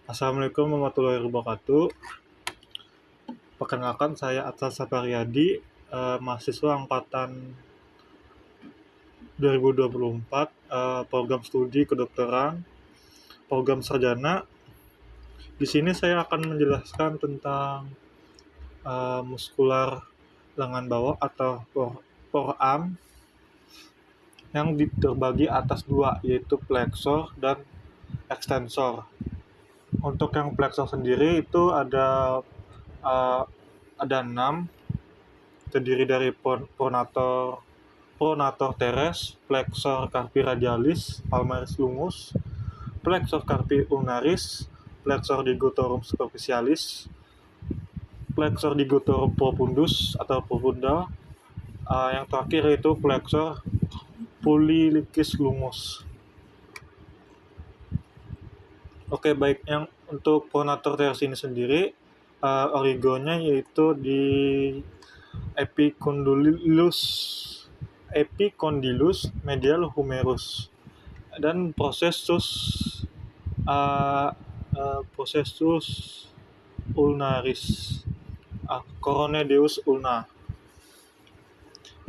Assalamualaikum warahmatullahi wabarakatuh. Perkenalkan, saya Atsal Sapariyadi, mahasiswa angkatan 2024, program studi kedokteran, program sarjana. Di sini saya akan menjelaskan tentang muskular lengan bawah atau forearm yang terbagi atas dua, yaitu flexor dan extensor. Untuk yang flexor sendiri itu uh, ada 6, terdiri dari pronator teres, flexor carpi radialis, palmaris longus, flexor carpi ulnaris, flexor digitorum superficialis, flexor digitorum profundus atau profunda, yang terakhir yaitu flexor pollicis longus. Oke, baik, yang untuk pronator teres ini sendiri, origonya yaitu di epicondylus medial humerus dan processus ulnaris, coronedeus ulna,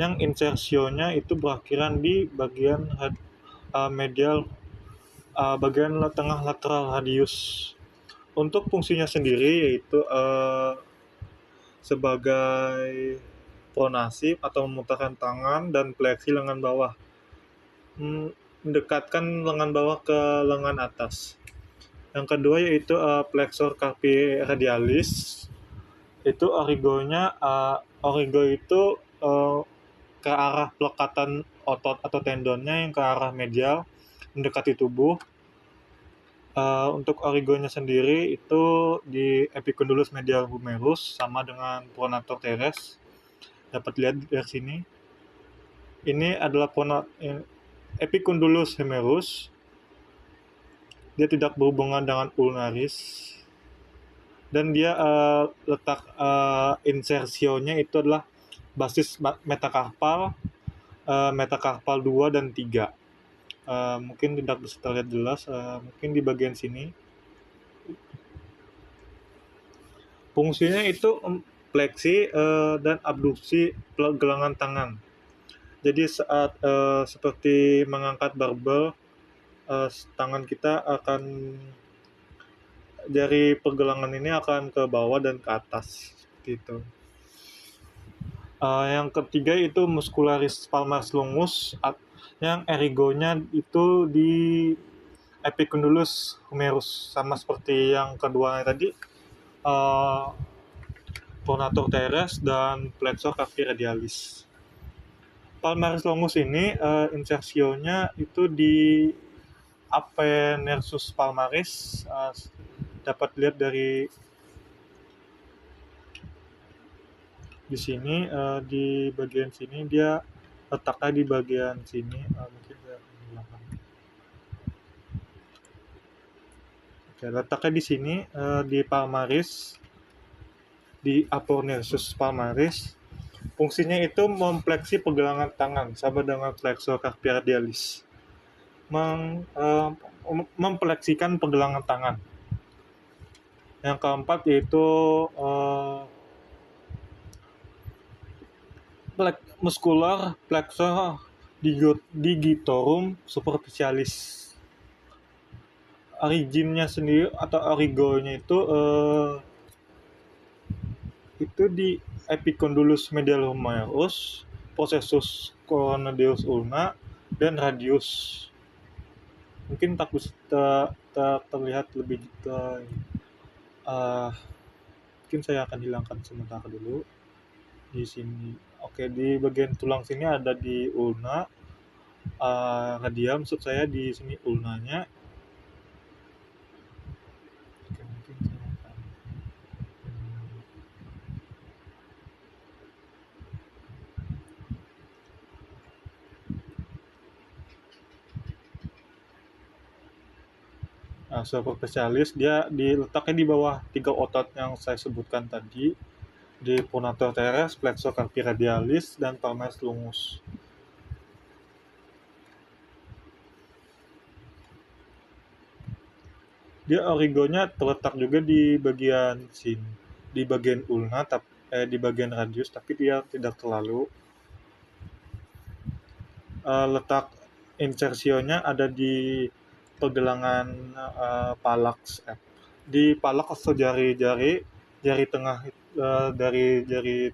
yang insersionya itu berakhiran di bagian medial, bagian tengah lateral radius. Untuk fungsinya sendiri yaitu sebagai pronasi atau memutarkan tangan dan fleksi lengan bawah, mendekatkan lengan bawah ke lengan atas. Yang kedua yaitu flexor carpi radialis. Itu origo itu ke arah pelekatan otot atau tendonnya yang ke arah medial mendekati tubuh. Untuk origonya sendiri itu di epicondylus medial humerus, sama dengan pronator teres. Dapat lihat dari sini. Ini adalah epicondylus humerus. Dia tidak berhubungan dengan ulnaris. Dan dia letak insersionya itu adalah basis metakarpal 2 dan 3. Mungkin tidak bisa terlihat jelas, mungkin di bagian sini. Fungsinya itu fleksi dan abduksi gelangan tangan. Jadi saat seperti mengangkat barbel, tangan kita akan dari pergelangan ini akan ke bawah dan ke atas, seperti itu. Yang ketiga itu muscularis palmaris longus, yang erigonya itu di epicondylus humerus, sama seperti yang kedua tadi, pronator teres dan flexor carpi radialis. Palmaris longus ini insersionya itu di apenersus palmaris. Dapat lihat dari di sini, di bagian sini dia letaknya di bagian sini. Mungkin saya hilangkan. Oke, letaknya di sini, di palmaris, di apenersus palmaris. Fungsinya itu memfleksi pergelangan tangan, sama dengan flexor carpi radialis, memfleksikan pergelangan tangan. Yang keempat yaitu muskular flexor digitorum superficialis. Originnya sendiri atau origonya itu di epicondylus medial humerus, processus coronedeus ulna, dan radius. Mungkin tak terlihat lebih detail. Mungkin saya akan hilangkan sementara dulu di sini. Oke, di bagian tulang sini ada di ulna, radial, maksud saya di sini ulnanya. Oke, mungkin saya akan superficialis. Dia diletaknya di bawah 3 otot yang saya sebutkan tadi, di pronator teres, flexor carpi radialis, dan palmaris longus. Dia origonya terletak juga di bagian sini, di bagian ulna, di bagian radius, tapi dia tidak terlalu. Letak insersionya ada di pergelangan palaks, di palak atau jari tengah, dari jari,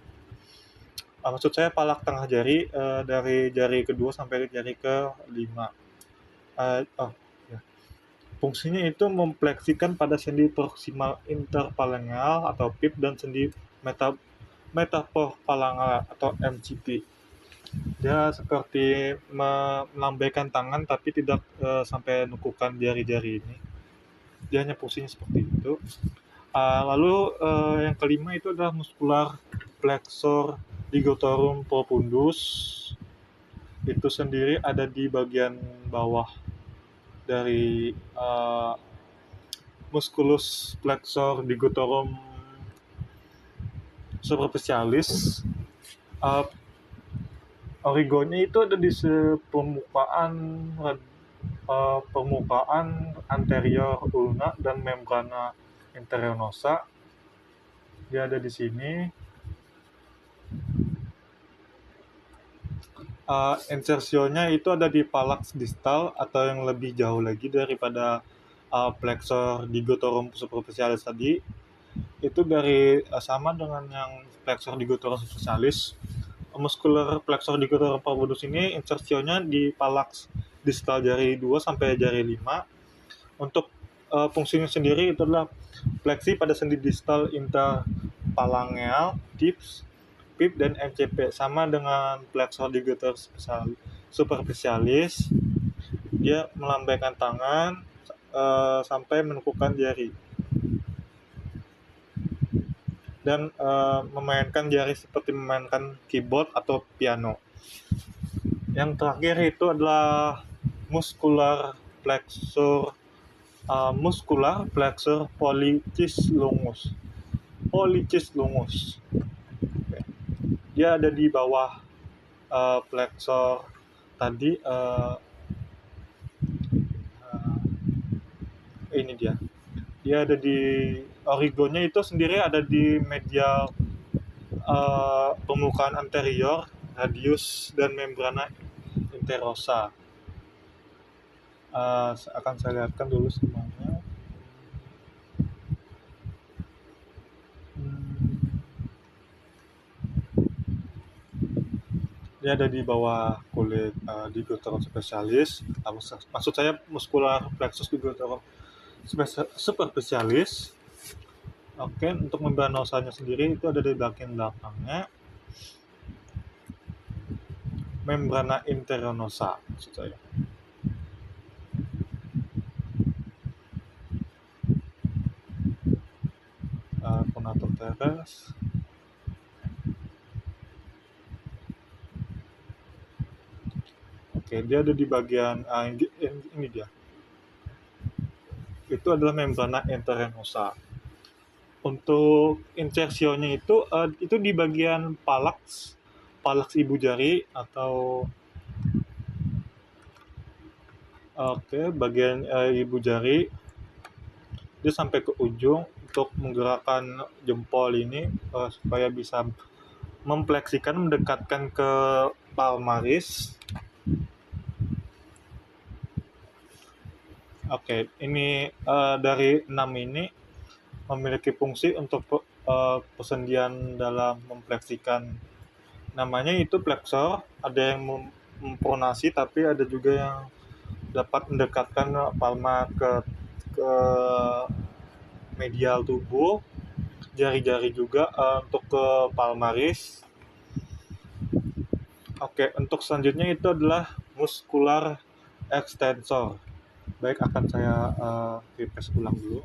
maksud saya palak tengah jari, dari jari kedua sampai jari kelima. Oh, ya. Fungsinya itu mempleksikan pada sendi proksimal interphalangeal atau PIP dan sendi metaporphalangeal atau MCP. Dia seperti melambaikan tangan tapi tidak sampai nekukan jari-jari ini. Dia hanya fungsinya seperti itu. Lalu yang kelima itu adalah muskular flexor ligotorum profundus. Itu sendiri ada di bagian bawah dari musculus flexor ligotorum superficialis. Origonya itu ada di permukaan anterior ulna dan membrana interionosa. Dia ada di sini. Insersionya itu ada di palaks distal atau yang lebih jauh lagi daripada flexor ligotorum superficialis tadi. Itu dari sama dengan yang flexor ligotorum superficialis. Muscular flexor ligotorum profundus ini insersionya di palaks distal jari 2 sampai jari 5. Untuk fungsinya sendiri itu adalah fleksi pada sendi distal interphalangeal, dips, PIP, dan MCP. Sama dengan flexor ligator superficialis, dia melambaikan tangan sampai menekukan jari dan memainkan jari seperti memainkan keyboard atau piano. Yang terakhir itu adalah muscular flexor pollicis longus. Dia ada di bawah flexor tadi. Ini dia ada di origonya itu sendiri ada di medial permukaan anterior, radius, dan membrana interosa. Akan saya lihatkan dulu semuanya. Dia ada di bawah kulit ligotorum superficialis. Maksud saya muscular plexus ligotorum superficialis. Oke, untuk membranosanya sendiri itu ada di bagian belakangnya. Membrana interionosa, maksud saya. Conator teres. Oke, dia ada di bagian ini dia. Itu adalah membrana interionosa. Untuk insersionya itu di bagian palaks ibu jari atau bagian ibu jari. Dia sampai ke ujung untuk menggerakkan jempol ini supaya bisa mendekatkan ke palmaris. Ini dari 6 ini memiliki fungsi untuk persendian dalam mempleksikan. Namanya itu flexor, ada yang mempronasi tapi ada juga yang dapat mendekatkan palma ke medial tubuh, jari-jari juga untuk ke palmaris. Untuk selanjutnya itu adalah muscular extensor. Baik, akan saya refresh ulang dulu.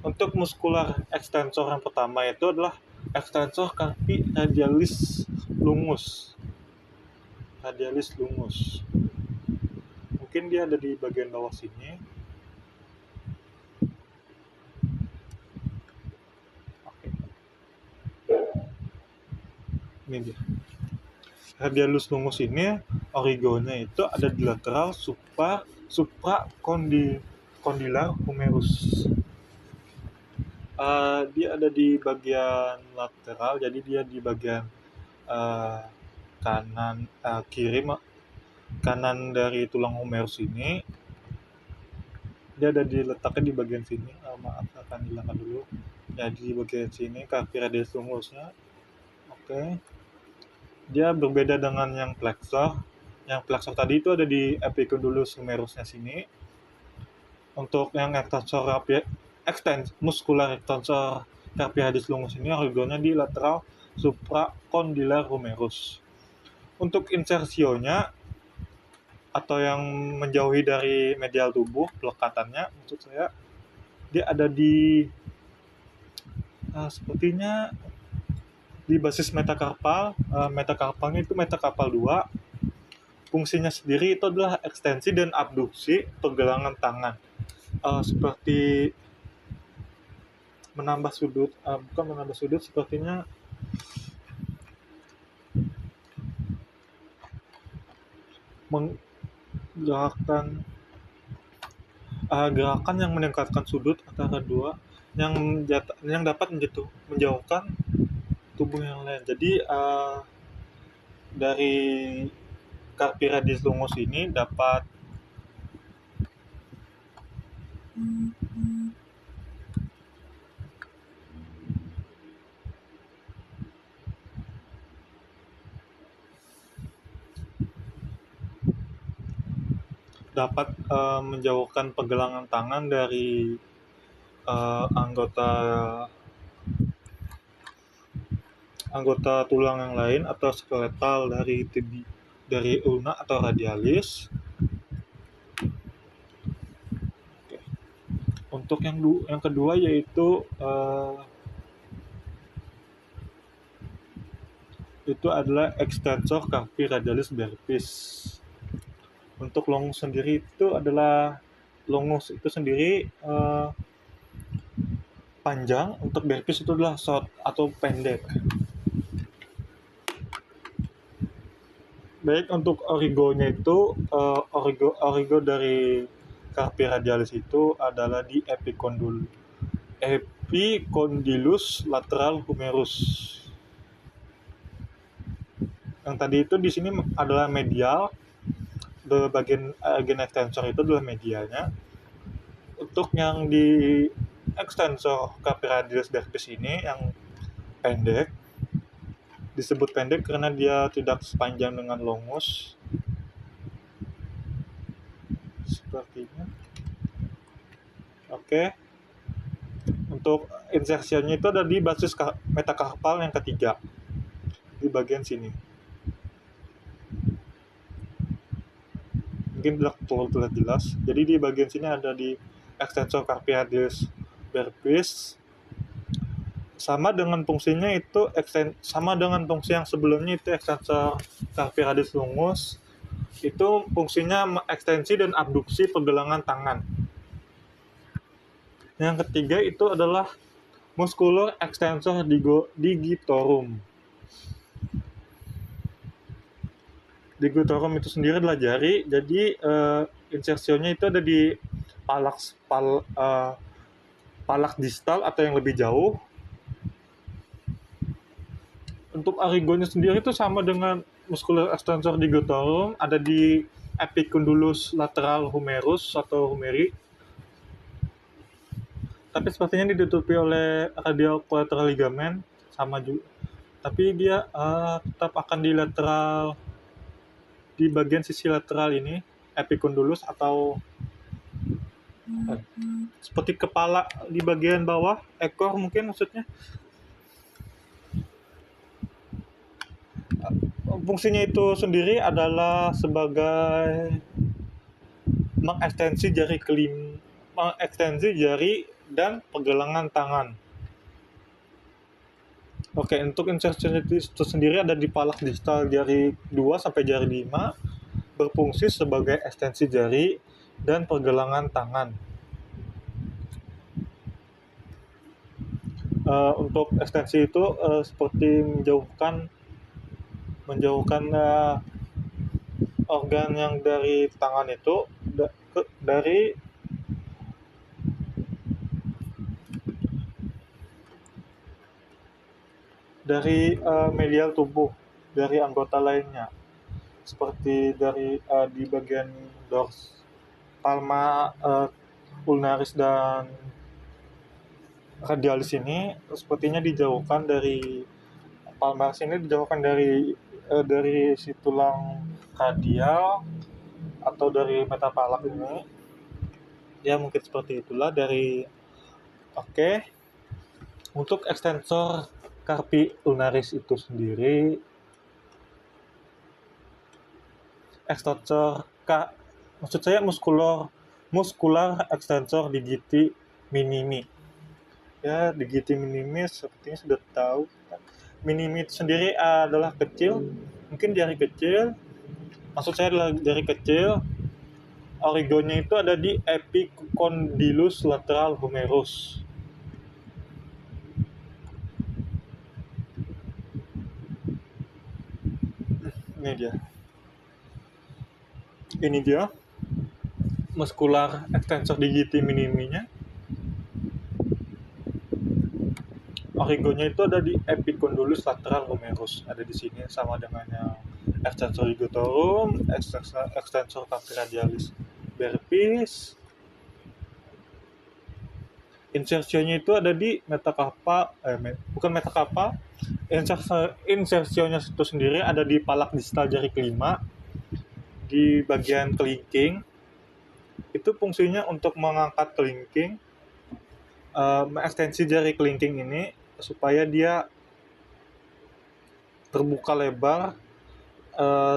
Untuk muscular extensor yang pertama itu adalah extensor carpi radialis lungus. Mungkin dia ada di bagian bawah sini. Ini dia. Radialis lungus ini origonya itu ada di lateral supracondylarus condylar humerus. Dia ada di bagian lateral, jadi dia di bagian kanan kanan dari tulang humerus ini. Dia ada diletakkan di bagian sini. Maaf, akan hilangkan dulu. Ya, di bagian sini kaki radius lungusnya. Oke. Dia berbeda dengan yang plexor. Yang plexor tadi itu ada di epicondylus humerusnya sini. Untuk yang muscular extensor carpi radius longus ini origonya di lateral supracondylar humerus. Untuk insersionya atau yang menjauhi dari medial tubuh, pelekatannya maksud saya, dia ada di sepertinya di basis metakarpal. Metakarpalnya itu metakarpal 2. Fungsinya sendiri itu adalah ekstensi dan abduksi pergelangan tangan. Seperti menambah sudut, bukan menambah sudut, sepertinya menggerakkan gerakan yang meningkatkan sudut antara dua yang dapat menjauhkan tubuh yang lain. Jadi dari carpi radius longus ini dapat menjauhkan pergelangan tangan dari anggota tulang yang lain atau skeletal dari ulna atau radialis. Oke. Untuk yang kedua yaitu itu adalah extensor carpi radialis brevis. Untuk longus sendiri itu adalah longus itu sendiri panjang, untuk brevis itu adalah short atau pendek. Baik, untuk origonya itu origo dari carpi radialis itu adalah di epicondylus lateral humerus. Yang tadi itu di sini adalah medial, bagian extensor itu adalah medialnya. Untuk yang di extensor carpi radialis brevis ini yang pendek, disebut pendek karena dia tidak sepanjang dengan longus sepertinya. Oke. Untuk insersinya itu ada di basis metakarpal yang ketiga, di bagian sini. Mungkin perlu terlihat jelas. Jadi di bagian sini ada di extensor carpi radialis brevis. Sama dengan fungsinya itu sama dengan fungsi yang sebelumnya itu extensor carpi radialis longus. Itu fungsinya ekstensi dan abduksi pergelangan tangan. Yang ketiga itu adalah muscular extensor digitorum. Digitorum itu sendiri adalah jari. Jadi insersionya itu ada di palak distal atau yang lebih jauh. Untuk origonya sendiri itu sama dengan muscular extensor digitorum, ada di epicondylus lateral humerus atau humeri. Tapi sepertinya ditutupi oleh radial collateral ligament, sama juga. Tapi dia tetap akan di bagian sisi lateral ini, epicondylus atau seperti kepala di bagian bawah, ekor mungkin maksudnya. Fungsinya itu sendiri adalah sebagai mengekstensi jari dan pergelangan tangan. Oke, untuk insersi itu sendiri ada di palak distal jari 2 sampai jari 5, berfungsi sebagai ekstensi jari dan pergelangan tangan. Untuk ekstensi itu seperti menjauhkan organ yang dari tangan itu dari dari medial tubuh dari anggota lainnya, seperti dari di bagian dors palma, ulnaris dan radialis ini sepertinya dijauhkan dari palmaris ini dijauhkan dari si tulang radial atau dari metapalak ini. Ya mungkin seperti itulah dari oke. Untuk ekstensor carpi ulnaris itu sendiri, ekstensor maksud saya muskular ekstensor digiti minimi. Ya, digiti minimi sepertinya sudah tahu. Minimi itu sendiri adalah kecil, mungkin jari kecil. Maksud saya adalah jari kecil. Origonya itu ada di epicondylus lateral humerus. Ini dia muskular extensor digiti miniminya. Origonya itu ada di epicondylus lateral humerus, ada di sini sama dengan yang extensor ligotorum, extensor carpi radialis berpis. Insersionya itu ada di metacarpal, bukan metacarpal. Insersionya itu sendiri ada di palak distal jari kelima, di bagian kelingking. Itu fungsinya untuk mengangkat kelingking, mengekstensi jari kelingking ini supaya dia terbuka lebar,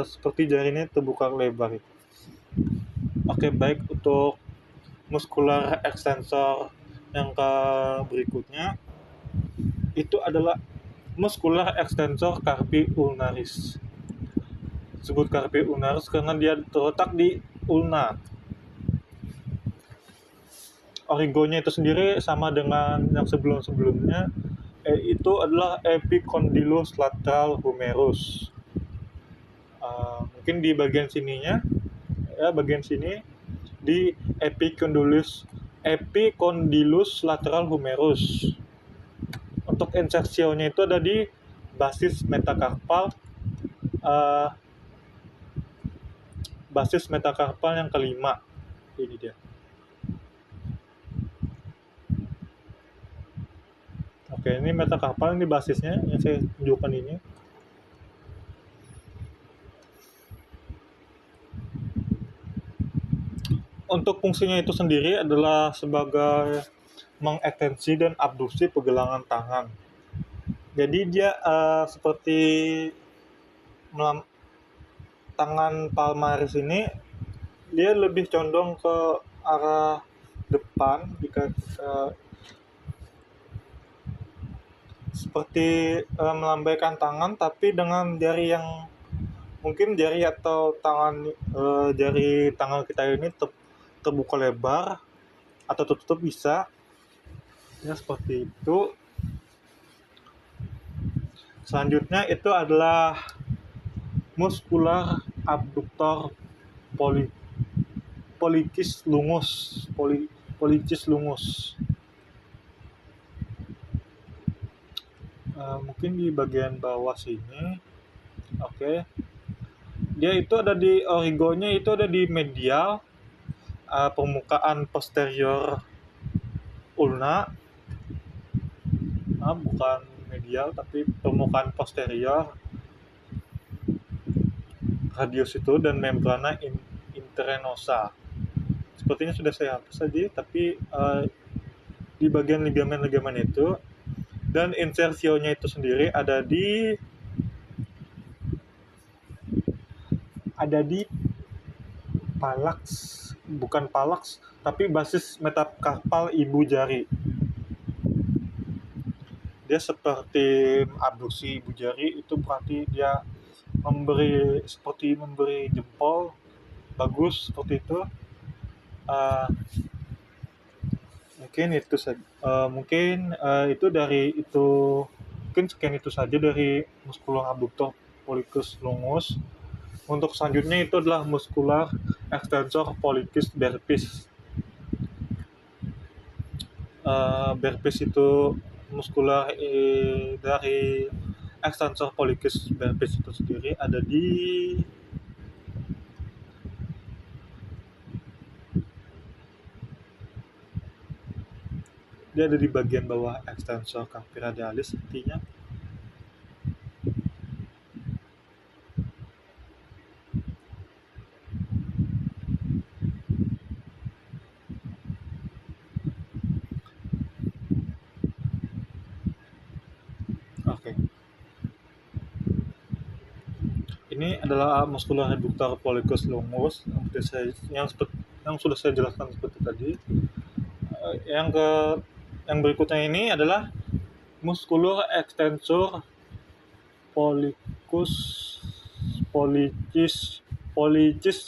seperti jari ini terbuka lebar. Oke, baik. Untuk muskular extensor yang ke berikutnya itu adalah muskular extensor carpi ulnaris. Disebut carpi ulnaris karena dia terletak di ulna. Origonya itu sendiri sama dengan yang sebelum-sebelumnya, itu adalah epicondylus lateral humerus. Mungkin di bagian sininya, ya bagian sini di epicondylus lateral humerus. Untuk insersionya itu ada di basis metacarpal, yang kelima. Ini dia. Oke, ini metacarpal, ini basisnya yang saya tunjukkan ini. Untuk fungsinya itu sendiri adalah sebagai mengekstensi dan abduksi pergelangan tangan. Jadi dia seperti tangan palmaris ini, dia lebih condong ke arah depan jika seperti melambaikan tangan, tapi dengan jari yang mungkin jari atau jari tangan kita ini terbuka lebar atau tertutup bisa, ya seperti itu. Selanjutnya itu adalah muskular abductor pollicis lungus. Mungkin di bagian bawah sini. Oke. Dia itu ada di origonya itu ada di medial, permukaan posterior ulna. Bukan medial tapi permukaan posterior radius itu, dan membrana interenosa. Sepertinya sudah saya hapus tadi, tapi di bagian ligamen itu, dan insersionya itu sendiri ada di palaks, bukan palaks tapi basis metacarpal ibu jari. Dia seperti abduksi ibu jari, itu berarti dia memberi jempol bagus seperti itu. Mungkin itu saja. Mungkin sekian itu saja dari muskular abductor pollicis longus. Untuk selanjutnya itu adalah muskular extensor pollicis berpis. Berpis itu muskular dari extensor pollicis verbis itu sendiri ada di bagian bawah extensor carpi radialis intinya. Oke. Ini adalah muscular reductor pollicis longus yang sudah saya jelaskan seperti tadi. Yang berikutnya ini adalah muscular extensor pollicis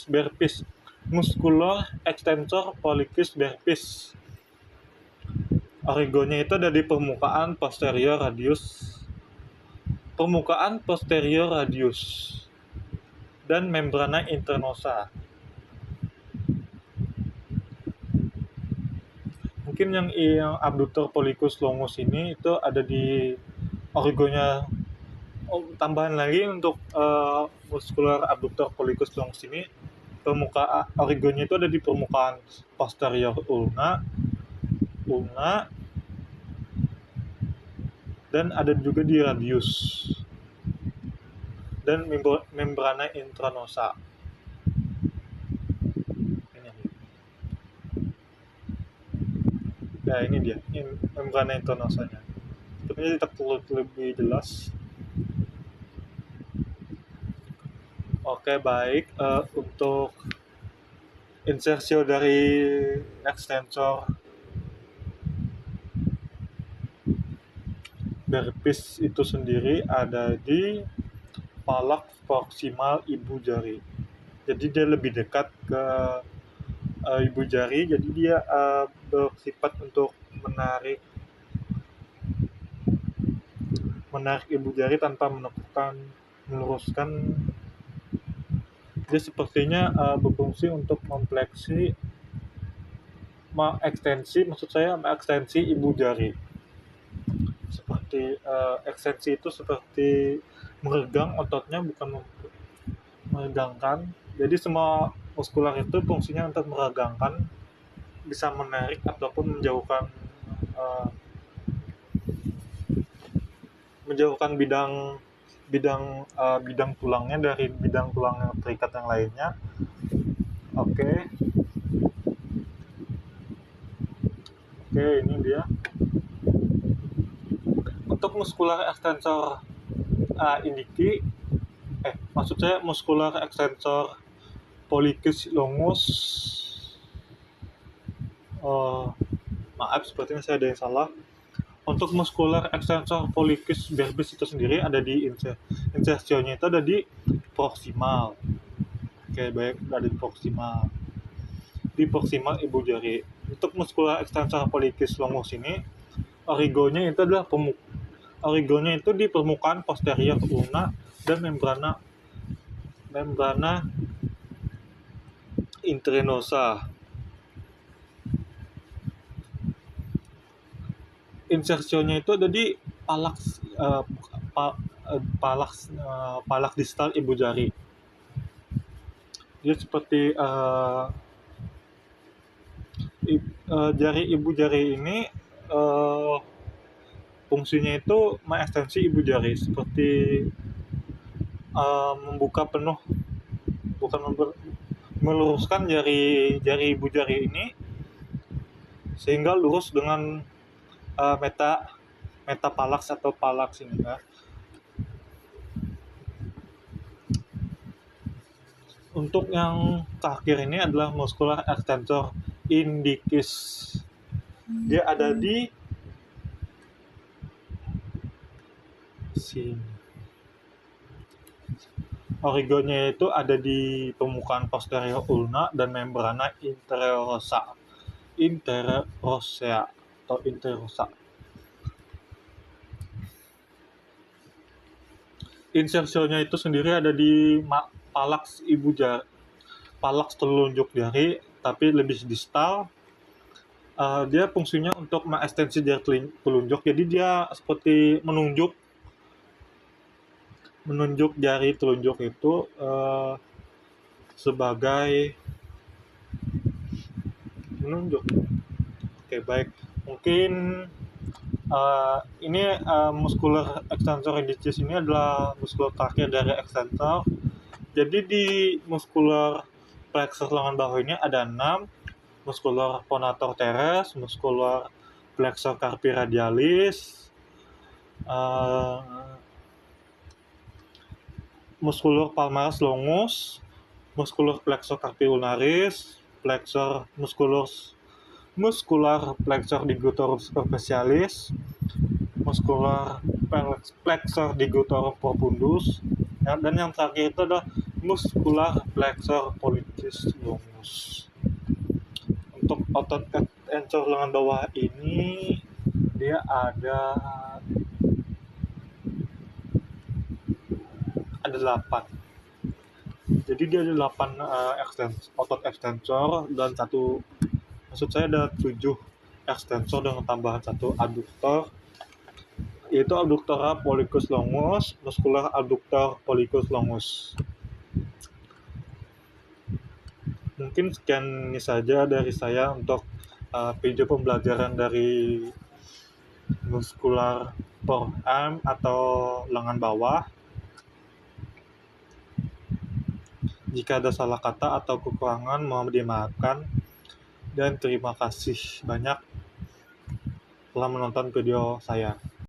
verbis. Muscular extensor pollicis verbis. Origonya itu ada di permukaan posterior radius dan membrana internosa. Mungkin yang abductor pollicis longus ini itu ada di origonya. Tambahan lagi untuk muscular abductor pollicis longus ini, permukaan origonya itu ada di permukaan posterior ulna dan ada juga di radius dan membrana intranosa. Ini dia, membrana intranosanya. Sebenarnya kita perlu lebih jelas. Oke, baik. Untuk insersio dari extensor verbis itu sendiri ada di palak proksimal ibu jari. Jadi dia lebih dekat ke ibu jari, jadi dia bersifat untuk menarik ibu jari tanpa meluruskan. Dia sepertinya berfungsi untuk mengekstensi ibu jari. Seperti ekstensi itu seperti meregang ototnya, bukan meregangkan. Jadi semua muskular itu fungsinya untuk meregangkan, bisa menarik ataupun menjauhkan bidang tulangnya dari bidang tulang yang terikat yang lainnya. Oke, ini dia. Untuk muskular extensor muskular extensor pollicis longus. Maaf, sepertinya saya ada yang salah. Untuk muskular extensor pollicis verbis itu sendiri ada di insersionya itu ada di proksimal. Oke, baik, ada di proksimal ibu jari. Untuk muskular extensor pollicis longus ini, origonya itu di permukaan posterior ulna dan membrana internosa. Insersionya itu ada di palak distal ibu jari. Dia seperti ibu jari ini fungsinya itu mengekstensi ibu jari, seperti membuka penuh, meluruskan jari ibu jari ini sehingga lurus dengan metapalaks atau palaks ini. Untuk yang terakhir ini adalah muscular extensor indicis. Dia ada di sini. Origonya itu ada di permukaan posterior ulna dan membrana interosea. Insersionya itu sendiri ada di palaks ibu jari, palaks telunjuk jari, tapi lebih distal. Dia fungsinya untuk mengekstensi jari telunjuk, jadi dia seperti menunjuk menunjuk jari telunjuk itu sebagai menunjuk. Oke, baik. Mungkin ini muscular extensor indicis ini adalah muskulur terakhir dari extensor. Jadi di muskular plexus lengan bawah ini ada 6, muskular ponator teres, muskular flexor carpi radialis, muskulur palmaris longus, muskulur flexor carpi ulnaris, muskular flexor digitorum superficialis, muskular flexor digitorum profundus, dan yang terakhir itu adalah muskular flexor pollicis longus. Untuk otot extensor lengan bawah ini dia ada 8. Jadi dia ada 8 otot extensor dan ada 7 extensor dengan tambahan 1 adduktor, yaitu adduktora pollicus longus, muskular adduktor pollicus longus. Mungkin sekian ini saja dari saya untuk video pembelajaran dari muskular forearm atau lengan bawah. Jika ada salah kata atau kekurangan mohon dimaafkan, dan terima kasih banyak telah menonton video saya.